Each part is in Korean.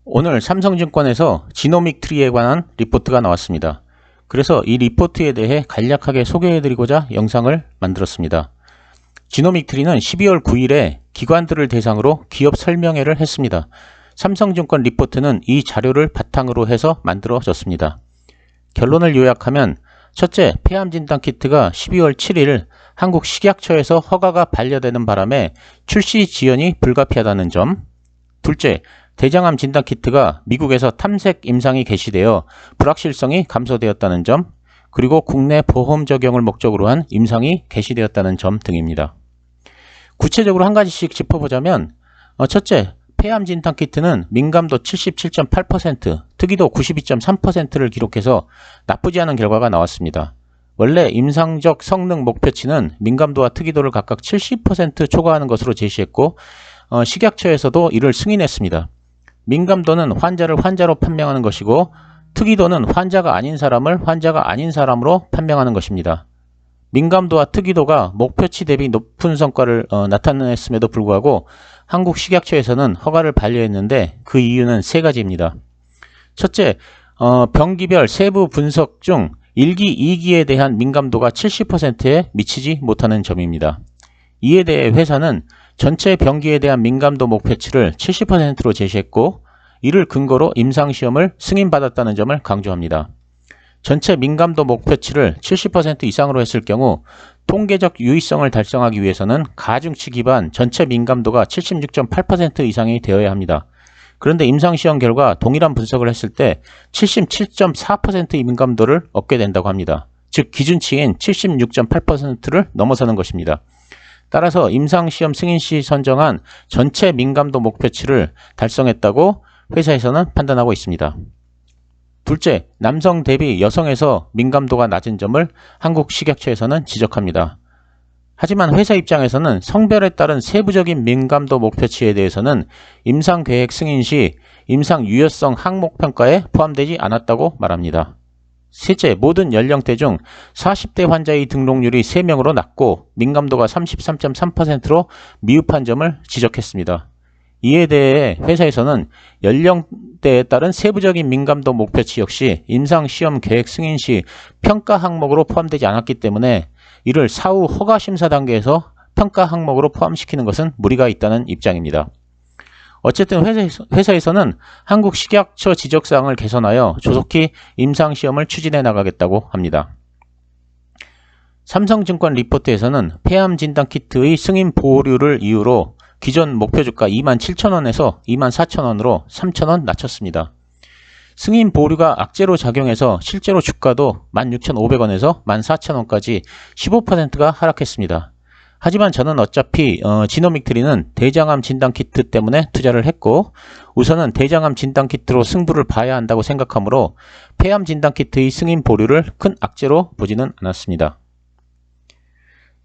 오늘 삼성증권에서 지노믹 트리에 관한 리포트가 나왔습니다. 그래서 이 리포트에 대해 간략하게 소개해드리고자 영상을 만들었습니다. 지노믹 트리는 12월 9일에 기관들을 대상으로 기업 설명회를 했습니다. 삼성증권 리포트는 이 자료를 바탕으로 해서 만들어졌습니다. 결론을 요약하면 첫째, 폐암 진단 키트가 12월 7일 한국 식약처에서 허가가 반려되는 바람에 출시 지연이 불가피하다는 점. 둘째, 대장암 진단 키트가 미국에서 탐색 임상이 개시되어 불확실성이 감소되었다는 점, 그리고 국내 보험 적용을 목적으로 한 임상이 개시되었다는 점 등입니다. 구체적으로 한 가지씩 짚어보자면 첫째, 폐암 진단 키트는 민감도 77.8%, 특이도 92.3%를 기록해서 나쁘지 않은 결과가 나왔습니다. 원래 임상적 성능 목표치는 민감도와 특이도를 각각 70% 초과하는 것으로 제시했고 식약처에서도 이를 승인했습니다. 민감도는 환자를 환자로 판명하는 것이고 특이도는 환자가 아닌 사람을 환자가 아닌 사람으로 판명하는 것입니다. 민감도와 특이도가 목표치 대비 높은 성과를 나타냈음에도 불구하고 한국 식약처에서는 허가를 반려했는데 그 이유는 세 가지입니다. 첫째, 병기별 세부 분석 중 1기, 2기에 대한 민감도가 70%에 미치지 못하는 점입니다. 이에 대해 회사는 전체 병기에 대한 민감도 목표치를 70%로 제시했고 이를 근거로 임상시험을 승인받았다는 점을 강조합니다. 전체 민감도 목표치를 70% 이상으로 했을 경우 통계적 유의성을 달성하기 위해서는 가중치 기반 전체 민감도가 76.8% 이상이 되어야 합니다. 그런데 임상시험 결과 동일한 분석을 했을 때 77.4%의 민감도를 얻게 된다고 합니다. 즉 기준치인 76.8%를 넘어서는 것입니다. 따라서 임상시험 승인 시 선정한 전체 민감도 목표치를 달성했다고 회사에서는 판단하고 있습니다. 둘째, 남성 대비 여성에서 민감도가 낮은 점을 한국 식약처에서는 지적합니다. 하지만 회사 입장에서는 성별에 따른 세부적인 민감도 목표치에 대해서는 임상계획 승인 시 임상 유효성 항목 평가에 포함되지 않았다고 말합니다. 셋째, 모든 연령대 중 40대 환자의 등록률이 3명으로 낮고 민감도가 33.3%로 미흡한 점을 지적했습니다. 이에 대해 회사에서는 연령대에 따른 세부적인 민감도 목표치 역시 임상시험 계획 승인 시 평가 항목으로 포함되지 않았기 때문에 이를 사후 허가 심사 단계에서 평가 항목으로 포함시키는 것은 무리가 있다는 입장입니다. 어쨌든 회사에서는 한국 식약처 지적사항을 개선하여 조속히 임상시험을 추진해 나가겠다고 합니다. 삼성증권 리포트에서는 폐암 진단 키트의 승인 보류를 이유로 기존 목표주가 27,000원에서 24,000원으로 3,000원 낮췄습니다. 승인 보류가 악재로 작용해서 실제로 주가도 16,500원에서 14,000원까지 15%가 하락했습니다. 하지만 저는 어차피 지노믹 트리는 대장암 진단 키트 때문에 투자를 했고 우선은 대장암 진단 키트로 승부를 봐야 한다고 생각하므로 폐암 진단 키트의 승인 보류를 큰 악재로 보지는 않았습니다.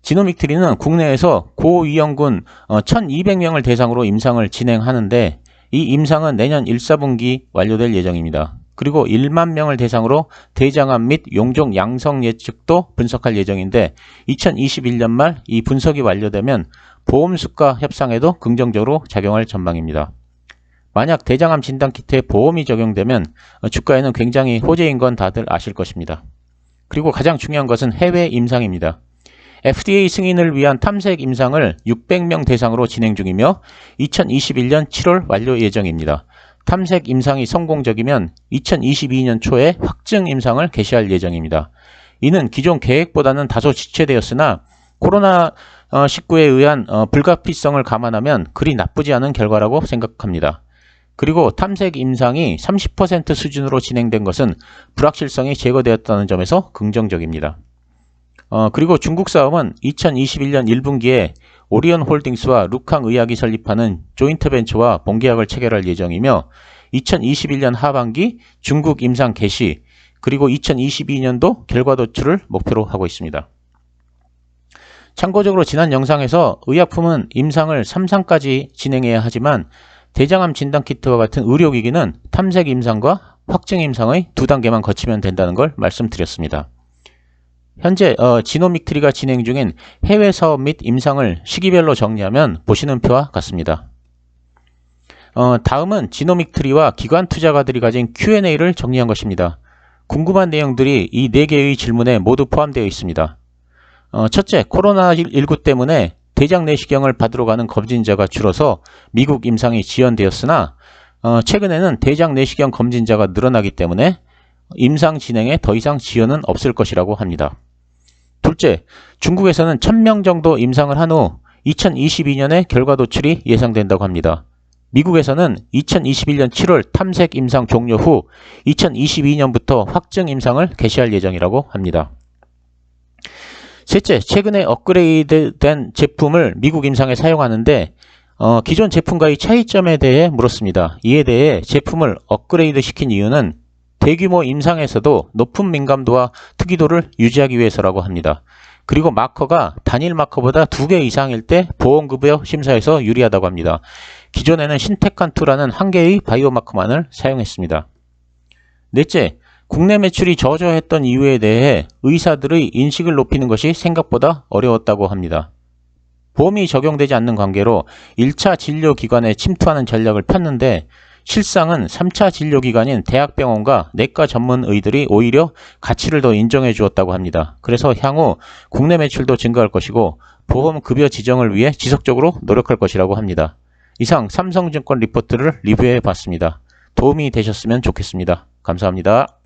지노믹 트리는 국내에서 고위험군 1200명을 대상으로 임상을 진행하는데 이 임상은 내년 1, 4분기 완료될 예정입니다. 그리고 1만 명을 대상으로 대장암 및 용종 양성 예측도 분석할 예정인데 2021년 말 이 분석이 완료되면 보험수가 협상에도 긍정적으로 작용할 전망입니다. 만약 대장암 진단키트에 보험이 적용되면 주가에는 굉장히 호재인 건 다들 아실 것입니다. 그리고 가장 중요한 것은 해외 임상입니다. FDA 승인을 위한 탐색 임상을 600명 대상으로 진행 중이며 2021년 7월 완료 예정입니다. 탐색 임상이 성공적이면 2022년 초에 확증 임상을 개시할 예정입니다. 이는 기존 계획보다는 다소 지체되었으나 코로나19에 의한 불가피성을 감안하면 그리 나쁘지 않은 결과라고 생각합니다. 그리고 탐색 임상이 30% 수준으로 진행된 것은 불확실성이 제거되었다는 점에서 긍정적입니다. 그리고 중국 사업은 2021년 1분기에 오리온 홀딩스와 루캉 의학이 설립하는 조인트 벤처와 본계약을 체결할 예정이며 2021년 하반기 중국 임상 개시 그리고 2022년도 결과 도출을 목표로 하고 있습니다. 참고적으로 지난 영상에서 의약품은 임상을 3상까지 진행해야 하지만 대장암 진단키트와 같은 의료기기는 탐색 임상과 확증 임상의 2단계만 거치면 된다는 걸 말씀드렸습니다. 현재 지노믹 트리가 진행 중인 해외 사업 및 임상을 시기별로 정리하면 보시는 표와 같습니다. 다음은 지노믹 트리와 기관 투자가들이 가진 Q&A를 정리한 것입니다. 궁금한 내용들이 이 4개의 질문에 모두 포함되어 있습니다. 첫째, 코로나19 때문에 대장 내시경을 받으러 가는 검진자가 줄어서 미국 임상이 지연되었으나 최근에는 대장 내시경 검진자가 늘어나기 때문에 임상 진행에 더 이상 지연은 없을 것이라고 합니다. 둘째, 중국에서는 1000명 정도 임상을 한 후 2022년에 결과 도출이 예상된다고 합니다. 미국에서는 2021년 7월 탐색 임상 종료 후 2022년부터 확증 임상을 개시할 예정이라고 합니다. 셋째, 최근에 업그레이드된 제품을 미국 임상에 사용하는데 기존 제품과의 차이점에 대해 물었습니다. 이에 대해 제품을 업그레이드 시킨 이유는 대규모 임상에서도 높은 민감도와 특이도를 유지하기 위해서라고 합니다. 그리고 마커가 단일 마커보다 2개 이상일 때 보험급여 심사에서 유리하다고 합니다. 기존에는 신테칸2라는 한 개의 바이오마커만을 사용했습니다. 넷째, 국내 매출이 저조했던 이유에 대해 의사들의 인식을 높이는 것이 생각보다 어려웠다고 합니다. 보험이 적용되지 않는 관계로 1차 진료기관에 침투하는 전략을 폈는데 실상은 3차 진료기관인 대학병원과 내과 전문의들이 오히려 가치를 더 인정해 주었다고 합니다. 그래서 향후 국내 매출도 증가할 것이고 보험급여 지정을 위해 지속적으로 노력할 것이라고 합니다. 이상 삼성증권 리포트를 리뷰해 봤습니다. 도움이 되셨으면 좋겠습니다. 감사합니다.